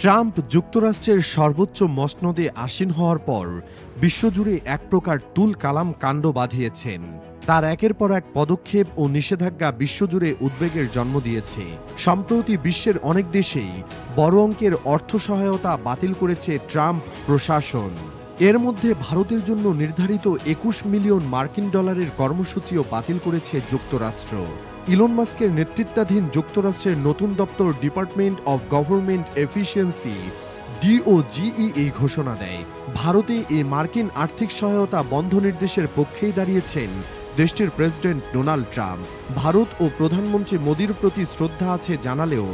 Trump যুক্তরাষ্ট্রের সর্বোচ্চ মসনদে আসীন হওয়ার পর বিশ্বজুড়ে এক প্রকার তুল কালাম কাণ্ড বাঁধিয়েছেন। তার একের পর এক পদক্ষেপ ও নিষেধাজ্ঞা বিশ্বজুড়ে উদ্বেগের জন্ম দিয়েছে। সম্প্রতি বিশ্বের অনেক দেশেই বড় অঙ্কের অর্থ সহায়তা বাতিল করেছে ট্রাম্প প্রশাসন। এর মধ্যে ভারতের জন্য নির্ধারিত ২১ মিলিয়ন মার্কিন ডলারের কর্মসূচিও বাতিল করেছে যুক্তরাষ্ট্র। ইলন মাস্কের নেতৃত্বাধীন যুক্তরাষ্ট্রের নতুন দপ্তর department of government efficiency DOGE এই ঘোষণা দেয়। ভারতে এই মার্কিন আর্থিক সহায়তা বন্ধ নির্দেশের পক্ষেই দাঁড়িয়েছেন দেশটির প্রেসিডেন্ট ডোনাল্ড ট্রাম্প। ভারত ও প্রধানমন্ত্রী মোদির প্রতি শ্রদ্ধা আছে জানালেও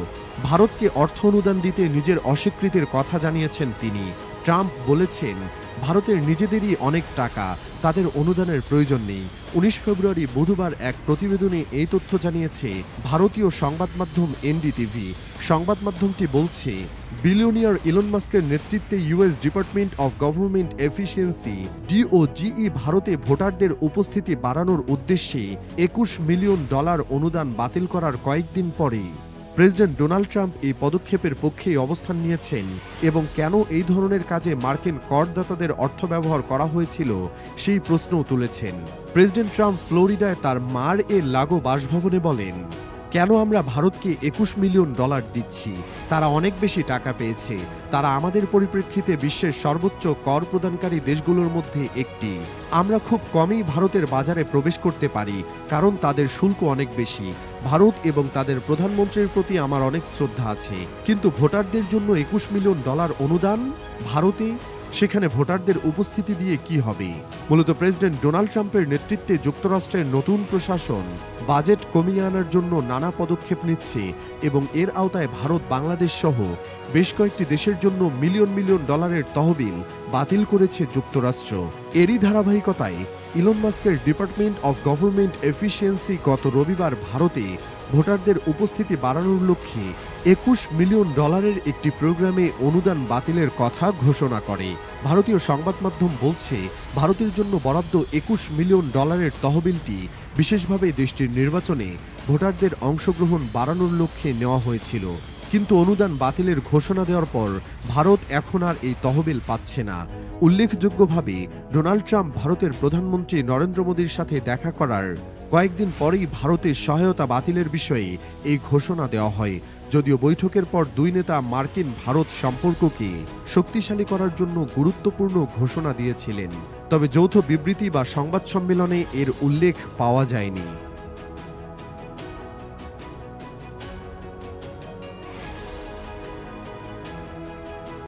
ভারতকে অর্থ অনুদান দিতে নিজের অস্বীকৃতির কথা জানিয়েছেন তিনি। ট্রাম্প বলেছেন, ভারতের নিজেদেরই অনেক টাকা, তাদের অনুদানের প্রয়োজন নেই। ১৯ ফেব্রুয়ারি বুধবার এক প্রতিবেদনে এই তথ্য জানিয়েছে ভারতীয় সংবাদ মাধ্যম NDTV। সংবাদ মাধ্যমটি বলছে, বিলিয়নিয়ার ইলন মাস্কের নেতৃত্বে US department of government efficiency DOGE ভারতে ভোটারদের উপস্থিতি বাড়ানোর উদ্দেশ্যে ২১ মিলিয়ন ডলার অনুদান বাতিল করার কয়েকদিন পরে প্রেসিডেন্ট ডোনাল্ড ট্রাম্প এই পদক্ষেপের পক্ষেই অবস্থান নিয়েছেন এবং কেন এই ধরনের কাজে মার্কিন করদাতাদের অর্থ ব্যবহার করা হয়েছিল সেই প্রশ্নও তুলেছেন। প্রেসিডেন্ট ট্রাম্প ফ্লোরিডায় তার মার লাগো বাসভবনে বলেন, কেন আমরা ভারতকে ২১ মিলিয়ন ডলার দিচ্ছি? তারা অনেক বেশি টাকা পেয়েছে। তারা আমাদের পরিপ্রেক্ষিতে বিশ্বের সর্বোচ্চ কর প্রদানকারী দেশগুলোর মধ্যে একটি। আমরা খুব কমই ভারতের বাজারে প্রবেশ করতে পারি কারণ তাদের শুল্ক অনেক বেশি। ভারত এবং তাদের প্রধানমন্ত্রীর প্রতি আমার অনেক শ্রদ্ধা আছে, কিন্তু ভোটারদের জন্য ২১ মিলিয়ন ডলার অনুদান ভারতে, সেখানে ভোটারদের উপস্থিতি দিয়ে কি হবে? মূলত প্রেসিডেন্ট ডোনাল্ড ট্রাম্পের নেতৃত্বে যুক্তরাষ্ট্রের নতুন প্রশাসন বাজেট কমিয়ে আনার জন্য নানা পদক্ষেপ নিচ্ছে এবং এর আওতায় ভারত, বাংলাদেশ সহ বেশ কয়েকটি দেশের জন্য মিলিয়ন মিলিয়ন ডলারের তহবিল বাতিল করেছে যুক্তরাষ্ট্র। এরই ধারাবাহিকতায় ইলন মাস্কের ডিপার্টমেন্ট অব গভর্নমেন্ট এফিসিয়েন্সি গত রবিবার ভারতে ভোটারদের উপস্থিতি বাড়ানোর লক্ষ্যে ২১ মিলিয়ন ডলারের একটি প্রোগ্রামে অনুদান বাতিলের কথা ঘোষণা করে। ভারতীয় সংবাদ মাধ্যম বলছে, ভারতের জন্য বরাদ্দ ২১ মিলিয়ন ডলারের তহবিলটি বিশেষভাবে দেশটির নির্বাচনে ভোটারদের অংশগ্রহণ বাড়ানোর লক্ষ্যে নেওয়া হয়েছিল। কিন্তু অনুদান বাতিলের ঘোষণা দেওয়ার পর ভারত এখন আর এই তহবিল পাচ্ছে না। উল্লেখযোগ্যভাবে ডোনাল্ড ট্রাম্প ভারতের প্রধানমন্ত্রী নরেন্দ্র মোদির সাথে দেখা করার কয়েকদিন পরেই ভারতের সহায়তা বাতিলের বিষয়ে এই ঘোষণা দেওয়া হয়। যদিও বৈঠকের পর দুই নেতা মার্কিন ভারত সম্পর্ককে শক্তিশালী করার জন্য গুরুত্বপূর্ণ ঘোষণা দিয়েছিলেন, তবে যৌথ বিবৃতি বা সংবাদ সম্মেলনে এর উল্লেখ পাওয়া যায়নি।